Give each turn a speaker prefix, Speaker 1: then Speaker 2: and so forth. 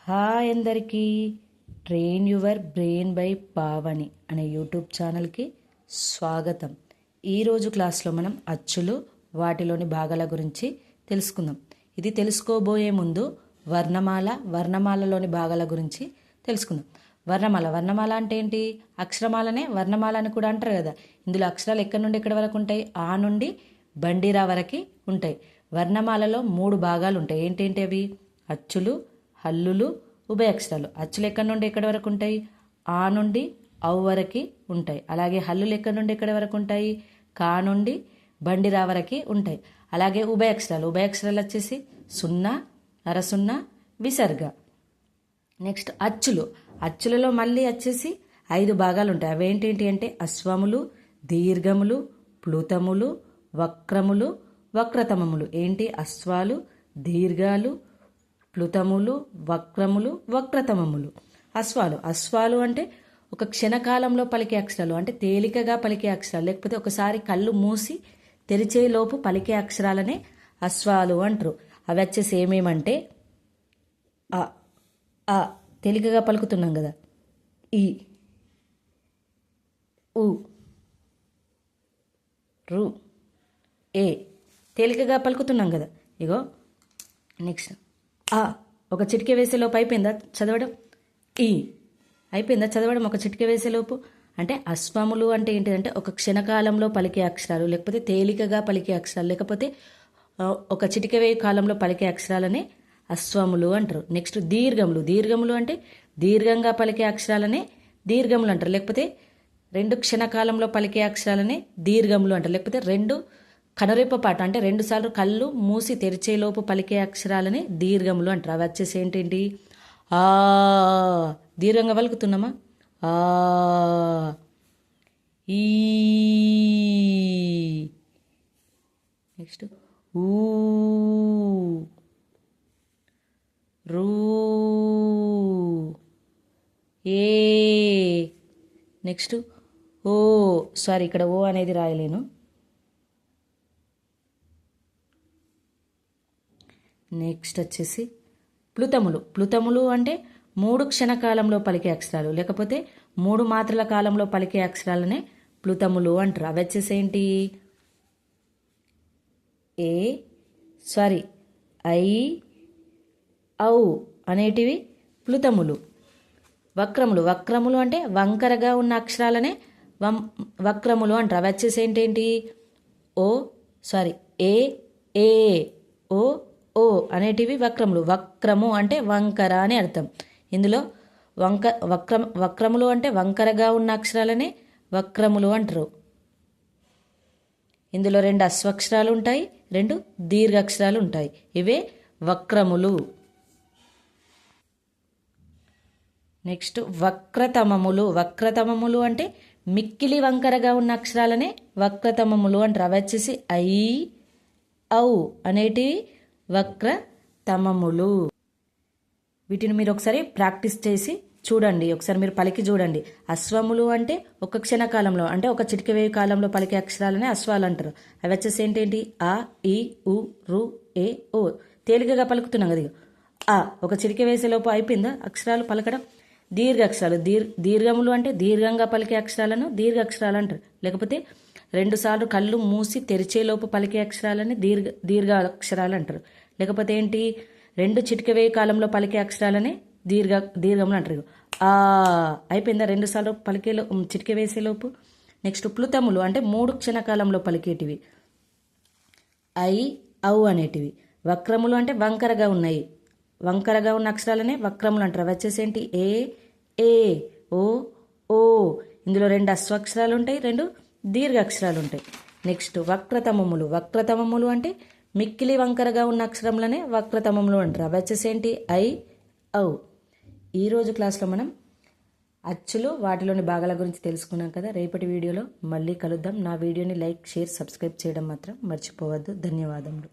Speaker 1: Hi అందరికీ, train your brain by Pavani అనే YouTube ఛానల్కి స్వాగతం. ఈరోజు క్లాస్లో మనం అచ్చులు, వాటిలోని భాగాల గురించి తెలుసుకుందాం. ఇది తెలుసుకోబోయే ముందు వర్ణమాలలోని భాగాల గురించి తెలుసుకుందాం. వర్ణమాల అంటే ఏంటి? అక్షరమాలనే వర్ణమాల అని కూడా అంటారు కదా. ఇందులో అక్షరాలు ఎక్కడి నుండి ఎక్కడి వరకు ఉంటాయి? ఆ నుండి బండిరా వరకు ఉంటాయి. వర్ణమాలలో 3 భాగాలు ఉంటాయి. ఏంటేంటి అవి? అచ్చులు, హల్లులు, ఉభయక్షరాలు. అచ్చులు ఎక్కడి నుండి ఎక్కడి వరకు ఉంటాయి? ఆ నుండి ఔ వరకు ఉంటాయి. అలాగే హల్లులు ఎక్కడి నుండి ఎక్కడి వరకు ఉంటాయి? కా నుండి బండిరా వరకు ఉంటాయి. అలాగే ఉభయక్షరాలు వచ్చేసి సున్నా, అరసున్నా, విసర్గ. నెక్స్ట్ అచ్చులలో మళ్ళీ వచ్చేసి 5 భాగాలు ఉంటాయి. అవేంటేంటి అంటే అశ్వములు, దీర్ఘములు, ప్లుతములు, వక్రములు, వక్రతమములు. ఏంటి? అశ్వాలు, దీర్ఘాలు, ప్లుతములు, వక్రములు, వక్రతమములు. అశ్వాలు అంటే ఒక క్షణకాలంలో పలికే అక్షరాలు, అంటే తేలికగా పలికే అక్షరాలు, లేకపోతే ఒకసారి కళ్ళు మూసి తెరిచే లోపు పలికే అక్షరాలనే అశ్వాలు అంటారు. అవి వచ్చేసి ఏమేమంటే ఆ తేలికగా పలుకుతున్నాం కదా, ఈ, ఉ, రు, ఏ తేలికగా పలుకుతున్నాం కదా. ఇగో నెక్స్ట్ ఒక చిటికె వేసేలోపు అయిపోయిందా చదవడం? ఈ అయిపోయిందా చదవడం ఒక చిటికె వేసేలోపు? అంటే అశ్వములు అంటే ఏంటిదంటే ఒక క్షణకాలంలో పలికే అక్షరాలు, లేకపోతే తేలికగా పలికే అక్షరాలు, లేకపోతే ఒక చిటికె వేయి కాలంలో పలికే అక్షరాలనే అశ్వములు అంటారు. నెక్స్ట్ దీర్ఘములు అంటే దీర్ఘంగా పలికే అక్షరాలనే దీర్ఘములు అంటారు, లేకపోతే 2 క్షణకాలంలో పలికే అక్షరాలనే దీర్ఘములు అంటారు, లేకపోతే 2 కనురెప్ప పాటు అంటే 2 సార్లు కళ్ళు మూసి తెరిచేలోపు పలికే అక్షరాలని దీర్ఘములు అంటారు. అవి వచ్చేసి ఏంటేంటి? ఆ దీర్ఘంగా పలుకుతున్నామా? ఆ, ఈ, నెక్స్ట్ ఊ, రూ, ఏ, నెక్స్ట్ ఓ. సారీ, ఇక్కడ ఓ అనేది రాయలేను. నెక్స్ట్ వచ్చేసి ప్లుతములు అంటే 3 క్షణకాలంలో పలికే అక్షరాలు, లేకపోతే 3 మాత్రల కాలంలో పలికే అక్షరాలనే ప్లుతములు అంటారు. అవి వచ్చేసి ఏంటి? ఐ, ఔ అనేటివి ప్లుతములు. వక్రములు అంటే వంకరగా ఉన్న అక్షరాలనే వక్రములు అంటారు. అవి వచ్చేసి ఏంటేంటి? ఏ, ఓ అనేటివి వక్రములు. వక్రము అంటే వంకర అని అర్థం. ఇందులో వక్రములు అంటే వంకరగా ఉన్న అక్షరాలనే వక్రములు అంటారు. ఇందులో 2 అశ్వక్షరాలు ఉంటాయి, 2 దీర్ఘాక్షరాలు ఉంటాయి. ఇవే వక్రములు. నెక్స్ట్ వక్రతమములు అంటే మిక్కిలి వంకరగా ఉన్న అక్షరాలనే వక్రతమములు అంటారు. అవి వచ్చేసి ఐ, ఔ అనేటివి వక్రతమములు. వీటిని మీరు ఒకసారి ప్రాక్టీస్ చేసి చూడండి, ఒకసారి మీరు పలికి చూడండి. అశ్వములు అంటే ఒక క్షణకాలంలో, అంటే ఒక చిటికె వేయి కాలంలో పలికే అక్షరాలనే అశ్వాలు అంటారు. అవి వచ్చేసి ఏంటేంటి? ఆ, ఈ, ఉ, రు, ఏ, ఓ తేలికగా పలుకుతున్నాం కదా. ఒక చిటికె వేసేలోపు అయిపోయిందా అక్షరాలు పలకడం? దీర్ఘములు అంటే దీర్ఘంగా పలికే అక్షరాలను దీర్ఘాక్షరాలు అంటారు, లేకపోతే 2 సార్లు కళ్ళు మూసి తెరిచేలోపు పలికే అక్షరాలని దీర్ఘాక్షరాలు అంటారు, లేకపోతే ఏంటి 2 చిటికె వేయి కాలంలో పలికే అక్షరాలని దీర్ఘములు అంటారు. అయిపోయిందా 2 సార్లు చిటికె వేసేలోపు? నెక్స్ట్ ప్లుతములు అంటే 3 క్షణకాలంలో పలికేటివి. ఐ, ఔ అనేటివి. వక్రములు అంటే వంకరగా ఉన్న అక్షరాలనే వక్రములు అంటారు. వచ్చేసి ఏంటి? ఏ, ఓ. ఇందులో 2 అశ్వక్షరాలు ఉంటాయి, 2 దీర్ఘాక్షరాలు ఉంటాయి. నెక్స్ట్ వక్రతమములు అంటే మిక్కిలి వంకరగా ఉన్న అక్షరంలోనే వక్రతమములు అంటారు. అవి వచ్చేసి ఏంటి? ఐ, ఔ. ఈరోజు క్లాస్లో మనం అచ్చులు, వాటిలోని భాగాల గురించి తెలుసుకున్నాం కదా. రేపటి వీడియోలో మళ్ళీ కలుద్దాం. నా వీడియోని లైక్, షేర్, సబ్స్క్రైబ్ చేయడం మాత్రం మర్చిపోవద్దు. ధన్యవాదములు.